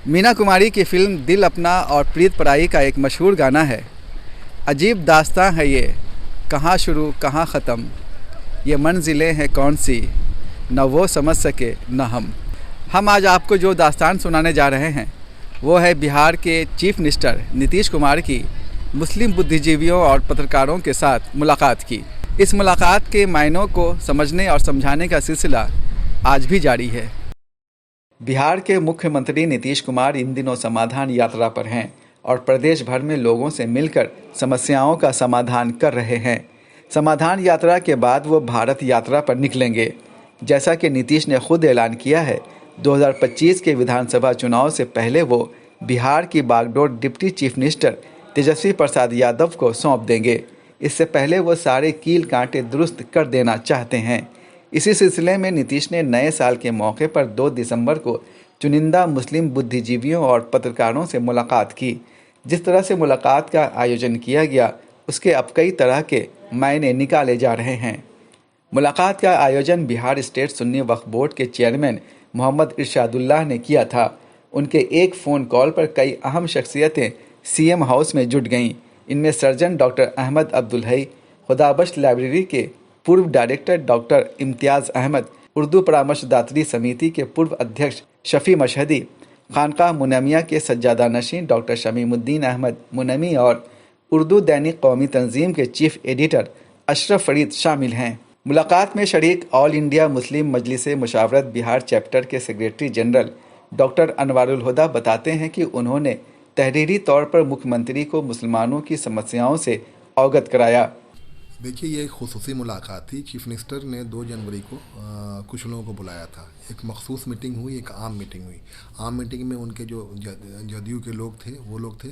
मीना कुमारी की फिल्म दिल अपना और प्रीत पराई का एक मशहूर गाना है। अजीब दास्तां है ये, कहाँ शुरू कहाँ ख़त्म, ये मंजिलें हैं कौन सी, न वो समझ सके न हम आज आपको जो दास्तान सुनाने जा रहे हैं वो है बिहार के चीफ मिनिस्टर नीतीश कुमार की मुस्लिम बुद्धिजीवियों और पत्रकारों के साथ मुलाकात की। इस मुलाकात के मायनों को समझने और समझाने का सिलसिला आज भी जारी है। बिहार के मुख्यमंत्री नीतीश कुमार इन दिनों समाधान यात्रा पर हैं और प्रदेश भर में लोगों से मिलकर समस्याओं का समाधान कर रहे हैं। समाधान यात्रा के बाद वो भारत यात्रा पर निकलेंगे। जैसा कि नीतीश ने खुद ऐलान किया है, 2025 के विधानसभा चुनाव से पहले वो बिहार की बागडोर deputy chief minister Tejashwi Prasad Yadav को सौंप देंगे। इससे पहले वो सारे कील कांटे दुरुस्त कर देना चाहते हैं। इसी सिलसिले में नीतीश ने नए साल के मौके पर 2 दिसंबर को चुनिंदा मुस्लिम बुद्धिजीवियों और पत्रकारों से मुलाकात की। जिस तरह से मुलाकात का आयोजन किया गया, उसके अब कई तरह के मायने निकाले जा रहे हैं। मुलाकात का आयोजन बिहार स्टेट सुन्नी वक्फ बोर्ड के चेयरमैन मोहम्मद इरशादुल्लाह ने किया था। उनके एक फ़ोन कॉल पर कई अहम शख्सियतें सीएम हाउस में जुट गईं। इनमें सर्जन डॉक्टर अहमद अब्दुल हई, खुदाबख्श लाइब्रेरी के पूर्व डायरेक्टर डॉक्टर इम्तियाज़ अहमद, उर्दू परामर्शदात्री समिति के पूर्व अध्यक्ष शफ़ी मशहदी, खानकाह मुनमिया के सज्जादा नशीन डॉक्टर शमीमुद्दीन अहमद मुनमी और उर्दू दैनिक कौमी तंजीम के चीफ एडिटर अशरफ फरीद शामिल हैं। मुलाकात में शरीक ऑल इंडिया मुस्लिम मजलिस मुशावरत बिहार चैप्टर के सेक्रेटरी जनरल डॉक्टर अनवारुल हुदा बताते हैं कि उन्होंने तहरीरी तौर पर मुख्यमंत्री को मुसलमानों की समस्याओं से अवगत कराया। देखिए, ये एक खुसूसी मुलाकात थी। चीफ मिनिस्टर ने 2 जनवरी को कुछ लोगों को बुलाया था। एक मखसूस मीटिंग हुई, एक आम मीटिंग हुई। आम मीटिंग में उनके जो जदयू के लोग थे वो लोग थे,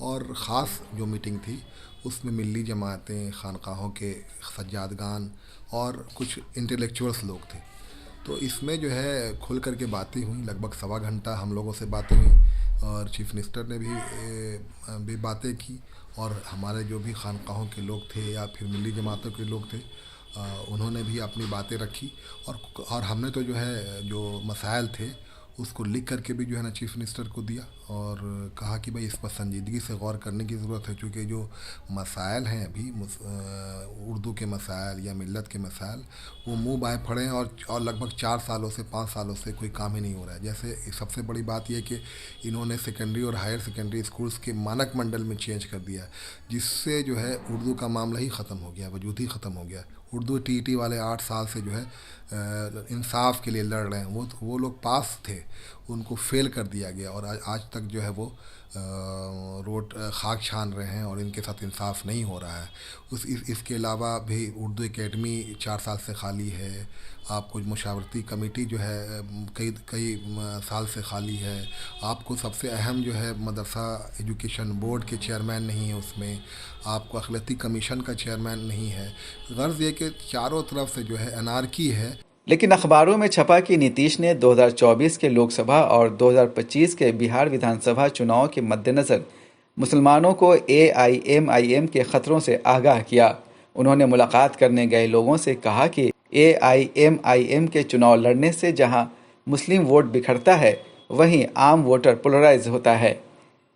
और ख़ास जो मीटिंग थी उसमें मिल्ली जमातें, खानकाहों के सज्जादगान और कुछ इंटेलेक्चुअल्स लोग थे। तो इसमें जो है खुल कर के बातें हुई। लगभग 1.25 घंटा हम लोगों से बातें हुई और चीफ मिनिस्टर ने भी बातें की, और हमारे जो भी खानकाहों के लोग थे या फिर मिली जमातों के लोग थे, उन्होंने भी अपनी बातें रखी। और हमने तो जो है जो मसाइल थे उसको लिख करके भी जो है ना चीफ मिनिस्टर को दिया, और कहा कि भाई इस पर संजीदगी से गौर करने की ज़रूरत है, क्योंकि जो मसाइल हैं अभी उर्दू के मसाइल या मिल्लत के मसाइल वो मुँह बाएँ पड़े हैं, और लगभग 4 सालों से 5 सालों से कोई काम ही नहीं हो रहा है। जैसे सबसे बड़ी बात यह कि इन्होंने सेकेंडरी और हायर सेकेंडरी स्कूल्स के मानक मंडल में चेंज कर दिया, जिससे जो है उर्दू का मामला ही ख़त्म हो गया, वजूद ही ख़त्म हो गया। उर्दू टीईटी वाले 8 साल से जो है इंसाफ के लिए लड़ रहे हैं, वो लोग पास थे, उनको फेल कर दिया गया, और आज तक जो है वो रोड खाक छान रहे हैं और इनके साथ इंसाफ नहीं हो रहा है। इसके अलावा भी उर्दू एकेडमी 4 साल से खाली है। आपको मुशावरती कमेटी जो है कई साल से खाली है। आपको सबसे अहम जो है मदरसा एजुकेशन बोर्ड के चेयरमैन नहीं है उसमें। आपको अखिलती कमीशन का चेयरमैन नहीं है। गर्ज ये कि चारों तरफ से जो है अनारकी है। लेकिन अखबारों में छपा कि नीतीश ने 2024 के लोकसभा और 2025 के बिहार विधानसभा चुनाव के मद्देनज़र मुसलमानों को AIMIM के ख़तरों से आगाह किया। उन्होंने मुलाकात करने गए लोगों से कहा कि AIMIM के चुनाव लड़ने से जहां मुस्लिम वोट बिखरता है, वहीं आम वोटर पोलराइज होता है।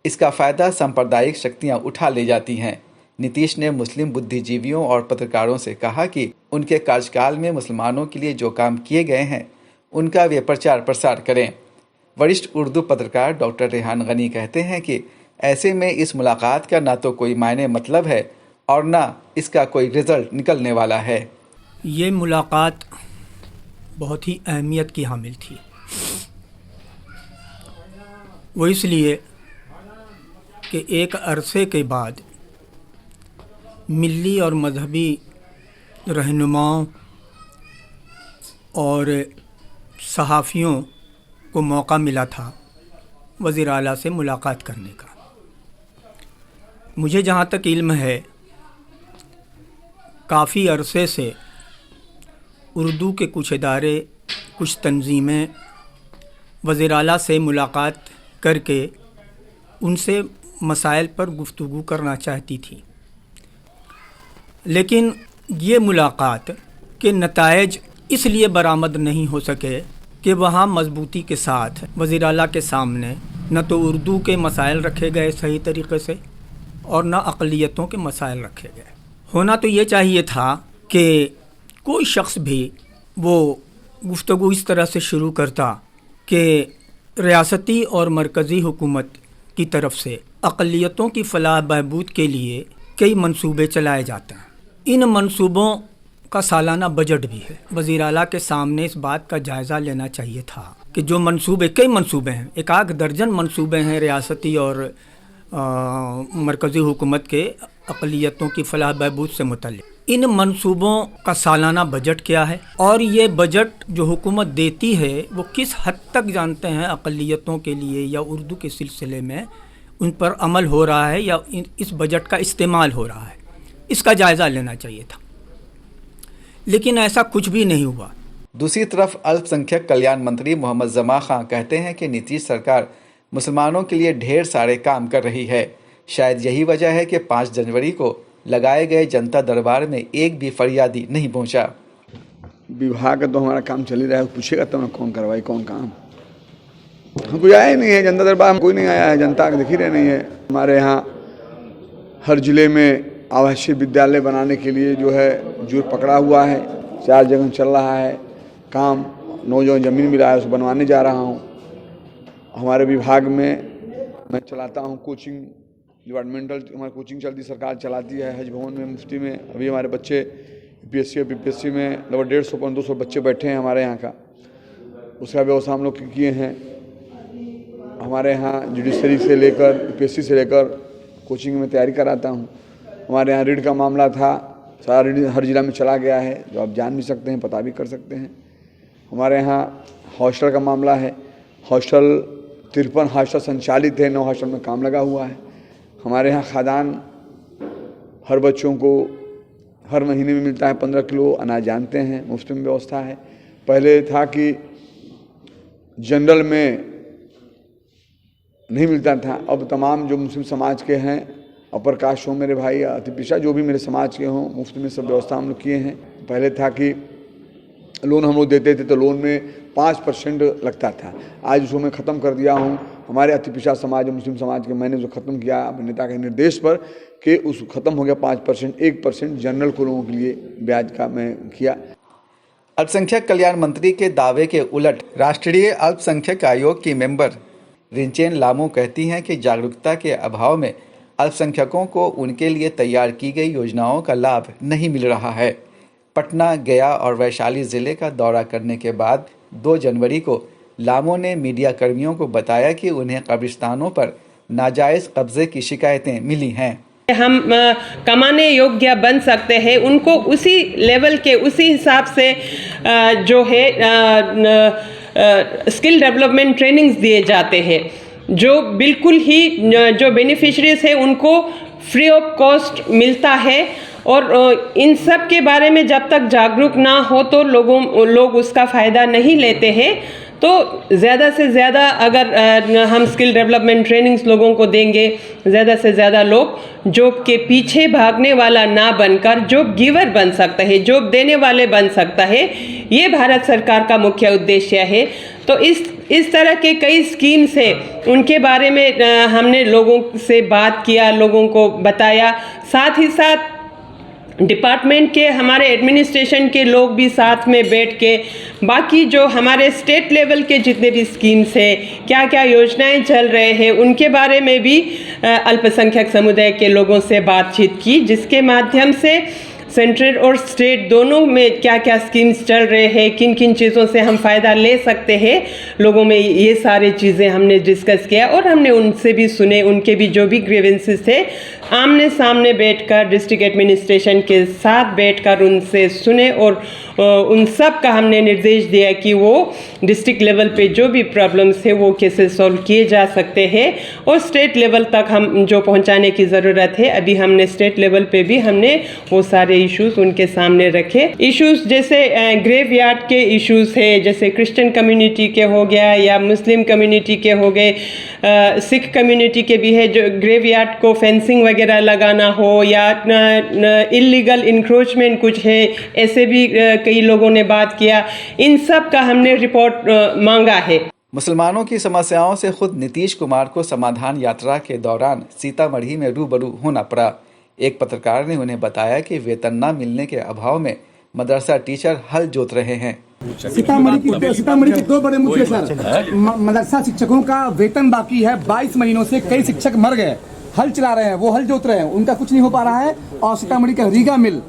इसका फ़ायदा सांप्रदायिक शक्तियां उठा ले जाती हैं। नीतीश ने मुस्लिम बुद्धिजीवियों और पत्रकारों से कहा कि उनके कार्यकाल में मुसलमानों के लिए जो काम किए गए हैं उनका वे प्रचार प्रसार करें। वरिष्ठ उर्दू पत्रकार डॉक्टर रेहान गनी कहते हैं कि ऐसे में इस मुलाकात का ना तो कोई मायने मतलब है और ना इसका कोई रिजल्ट निकलने वाला है। ये मुलाकात बहुत ही अहमियत की हामिल थी। वो इसलिए कि एक अरसे के बाद मिली और मजहबी रहनुमाओं और सहाफ़ियों को मौका मिला था वज़ीर आला से मुलाकात करने का। मुझे जहाँ तक इल्म है, काफ़ी अरसे से उर्दू के कुछ इदारे, कुछ तंजीमें वज़ीर आला से मुलाकात करके उनसे मसाइल पर गुफ्तगू करना चाहती थी, लेकिन ये मुलाकात के नतायज इसलिए बरामद नहीं हो सके कि वहाँ मजबूती के साथ वज़ीर आला के सामने न तो उर्दू के मसाइल रखे गए सही तरीके से और न अक़लियतों के मसाइल रखे गए। होना तो ये चाहिए था कि कोई शख्स भी वो गुफ्तगू इस तरह से शुरू करता कि रियासती और मरकज़ी हुकूमत की तरफ से अक़लियतों की फ़लाह बहबूद के लिए कई मंसूबे चलाए जाते हैं। इन मंसूबों का सालाना बजट भी है। वज़ीर आला के सामने इस बात का जायज़ा लेना चाहिए था कि जो मंसूबे, कई मंसूबे हैं, एक आध दर्जन मंसूबे हैं रियासती और मरकज़ी हुकूमत के अक़लियतों की फ़लाह बहबूद से मुतल्लिक़। इन मंसूबों का सालाना बजट क्या है और ये बजट जो हुकूमत देती है वो किस हद तक जानते हैं अक़लियतों के लिए या उर्दू के सिलसिले में उन पर अमल हो रहा है या इस बजट का इस्तेमाल हो रहा है, इसका जायज़ा लेना चाहिए था। लेकिन ऐसा कुछ भी नहीं हुआ। दूसरी तरफ अल्पसंख्यक कल्याण मंत्री मोहम्मद जमा खां कहते हैं कि नीतीश सरकार मुसलमानों के लिए ढेर सारे काम कर रही है। शायद यही वजह है कि 5 जनवरी को लगाए गए जनता दरबार में एक भी फरियादी नहीं पहुंचा। विभाग का तो हमारा काम चल ही रहा है, पूछेगा तो ना कौन करवाई कौन काम। हम कोई आया ही नहीं है जनता दरबार में, कोई नहीं आया है, जनता दिख ही नहीं है। हमारे यहाँ हर ज़िले में आवासीय विद्यालय बनाने के लिए जो है जोर पकड़ा हुआ है। 4 जगह चल रहा है काम, 9 जगह ज़मीन मिला है, उसको बनवाने जा रहा हूँ। हमारे विभाग में मैं चलाता हूँ कोचिंग डिपार्टमेंटल, हमारी कोचिंग चलती, सरकार चलाती है। हज भवन में, मुफ्ती में अभी हमारे बच्चे यूपीएससी और बीपीएससी में लगभग 150-200 बच्चे बैठे हैं हमारे यहाँ का। उसका व्यवस्था हम लोग किए हैं। हमारे यहाँ जुडिशरी से लेकर यूपीएससी से लेकर कोचिंग में तैयारी कराता हूँ। हमारे यहाँ ऋण का मामला था, सारा ऋण हर जिला में चला गया है, जो आप जान भी सकते हैं, पता भी कर सकते हैं। हमारे यहाँ हॉस्टल का मामला है, हॉस्टल 53 हॉस्टल संचालित है, 9 हॉस्टल में काम लगा हुआ है। हमारे यहाँ खादान हर बच्चों को हर महीने में मिलता है 15 किलो अनाज, जानते हैं, मुफ्त में व्यवस्था है। पहले था कि जनरल में नहीं मिलता था, अब तमाम जो मुस्लिम समाज के हैं, अपर कास्ट हो, मेरे भाई अति पिछड़ा जो भी मेरे समाज के हों, मुफ्त में सब व्यवस्था हम लोग किए हैं। पहले था कि लोन हम लोग देते थे तो लोन में 5% लगता था, आज उसको मैं ख़त्म कर दिया हूँ। हमारे अति पिछड़ा समाज, मुस्लिम समाज के मैंने जो ख़त्म किया अपने नेता के निर्देश पर कि उस ख़त्म हो गया 5%, 1% जनरल को लोगों के लिए ब्याज का मैं किया। अल्पसंख्यक कल्याण मंत्री के दावे के उलट राष्ट्रीय अल्पसंख्यक आयोग की मेंबर रिंचेन लामू कहती हैं कि जागरूकता के अभाव में अल्पसंख्यकों को उनके लिए तैयार की गई योजनाओं का लाभ नहीं मिल रहा है। पटना, गया और वैशाली ज़िले का दौरा करने के बाद 2 जनवरी को लामो ने मीडिया कर्मियों को बताया कि उन्हें कब्रिस्तानों पर नाजायज़ कब्ज़े की शिकायतें मिली हैं। हम कमाने योग्य बन सकते हैं, उनको उसी लेवल के, उसी हिसाब से जो है स्किल डेवलपमेंट ट्रेनिंग्स दिए जाते हैं, जो बिल्कुल ही जो बेनिफिशरीज है उनको फ्री ऑफ कॉस्ट मिलता है। और इन सब के बारे में जब तक जागरूक ना हो तो लोग उसका फ़ायदा नहीं लेते हैं। तो ज़्यादा से ज़्यादा अगर हम स्किल डेवलपमेंट ट्रेनिंग्स लोगों को देंगे, ज़्यादा से ज़्यादा लोग जॉब के पीछे भागने वाला ना बनकर जॉब गिवर बन सकता है, जॉब देने वाले बन सकता है। ये भारत सरकार का मुख्य उद्देश्य है। तो इस तरह के कई स्कीम्स है, उनके बारे में हमने लोगों से बात किया, लोगों को बताया। साथ ही साथ डिपार्टमेंट के हमारे एडमिनिस्ट्रेशन के लोग भी साथ में बैठ के बाकी जो हमारे स्टेट लेवल के जितने भी स्कीम्स हैं, क्या क्या योजनाएं चल रहे हैं, उनके बारे में भी अल्पसंख्यक समुदाय के लोगों से बातचीत की, जिसके माध्यम से सेंट्रल और स्टेट दोनों में क्या क्या स्कीम्स चल रहे हैं, किन किन चीज़ों से हम फ़ायदा ले सकते हैं, लोगों में ये सारी चीज़ें हमने डिस्कस किया। और हमने उनसे भी सुने, उनके भी जो भी ग्रीवेंसेस थे आमने सामने बैठकर डिस्ट्रिक्ट एडमिनिस्ट्रेशन के साथ बैठकर उनसे सुने और उन सब का हमने निर्देश दिया कि वो डिस्ट्रिक्ट लेवल पे जो भी प्रॉब्लम्स है वो कैसे सॉल्व किए जा सकते हैं और स्टेट लेवल तक हम जो पहुंचाने की ज़रूरत है। अभी हमने स्टेट लेवल पे भी हमने वो सारे इश्यूज उनके सामने रखे। इश्यूज जैसे ग्रेवयार्ड के इश्यूज है, जैसे क्रिश्चियन कम्युनिटी के हो गया या मुस्लिम कम्युनिटी के हो गए, सिख कम्युनिटी के भी है, जो ग्रेवयार्ड को फेंसिंग वगैरह लगाना हो या इलीगल इंक्रोचमेंट कुछ है, ऐसे भी कई लोगों ने बात किया। इन सब का हमने रिपोर्ट मांगा है। मुसलमानों की समस्याओं से खुद नीतीश कुमार को समाधान यात्रा के दौरान सीतामढ़ी में रूबरू होना पड़ा। एक पत्रकार ने उन्हें बताया कि वेतन न मिलने के अभाव में मदरसा टीचर हल जोत रहे हैं। सीतामढ़ी के दो बड़े मुद्दे सर, मदरसा शिक्षकों का वेतन बाकी है, 22 महीनों से कई शिक्षक मर गए, हल चला रहे हैं, वो हल जोत रहे हैं, उनका कुछ नहीं हो पा रहा है। और सीतामढ़ी का रीगा मिल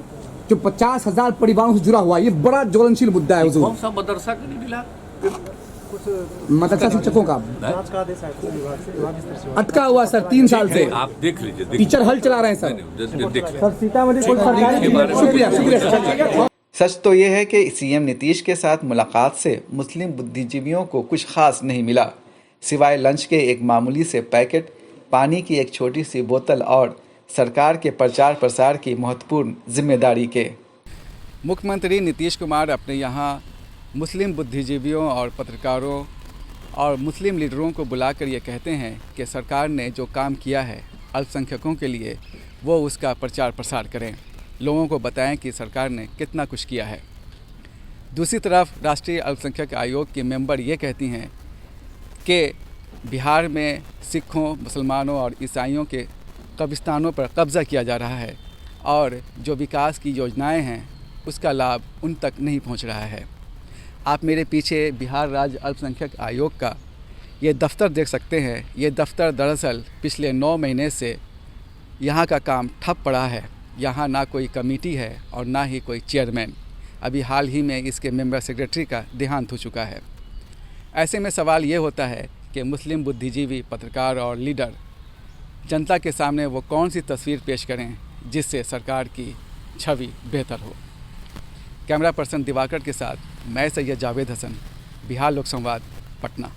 जो 50,000 परिवारों से जुड़ा हुआ, ये बड़ा ज्वलनशील मुद्दा है। मदरसा का नहीं मिला, मदरसा शिक्षकों का अटका हुआ सर 3 साल से, आप देख लीजिए, टीचर हल चला रहे हैं सर। सीतामढ़ी शुक्रिया। सच तो ये है कि सीएम नीतीश के साथ मुलाकात से मुस्लिम बुद्धिजीवियों को कुछ खास नहीं मिला, सिवाय लंच के एक मामूली से पैकेट, पानी की एक छोटी सी बोतल और सरकार के प्रचार प्रसार की महत्वपूर्ण जिम्मेदारी के। मुख्यमंत्री नीतीश कुमार अपने यहाँ मुस्लिम बुद्धिजीवियों और पत्रकारों और मुस्लिम लीडरों को बुलाकर ये कहते हैं कि सरकार ने जो काम किया है अल्पसंख्यकों के लिए वो उसका प्रचार प्रसार करें, लोगों को बताएं कि सरकार ने कितना कुछ किया है। दूसरी तरफ राष्ट्रीय अल्पसंख्यक आयोग की मेंबर ये कहती हैं कि बिहार में सिखों, मुसलमानों और ईसाइयों के कब्रिस्तानों पर कब्ज़ा किया जा रहा है और जो विकास की योजनाएं हैं उसका लाभ उन तक नहीं पहुंच रहा है। आप मेरे पीछे बिहार राज्य अल्पसंख्यक आयोग का ये दफ्तर देख सकते हैं। ये दफ्तर दरअसल पिछले 9 महीने से यहाँ का काम ठप पड़ा है। यहाँ ना कोई कमेटी है और ना ही कोई चेयरमैन। अभी हाल ही में इसके मेंबर सेक्रेटरी का देहांत हो चुका है। ऐसे में सवाल ये होता है कि मुस्लिम बुद्धिजीवी, पत्रकार और लीडर जनता के सामने वो कौन सी तस्वीर पेश करें जिससे सरकार की छवि बेहतर हो। कैमरा पर्सन दिवाकर के साथ मैं सैयद जावेद हसन, बिहार लोक संवाद, पटना।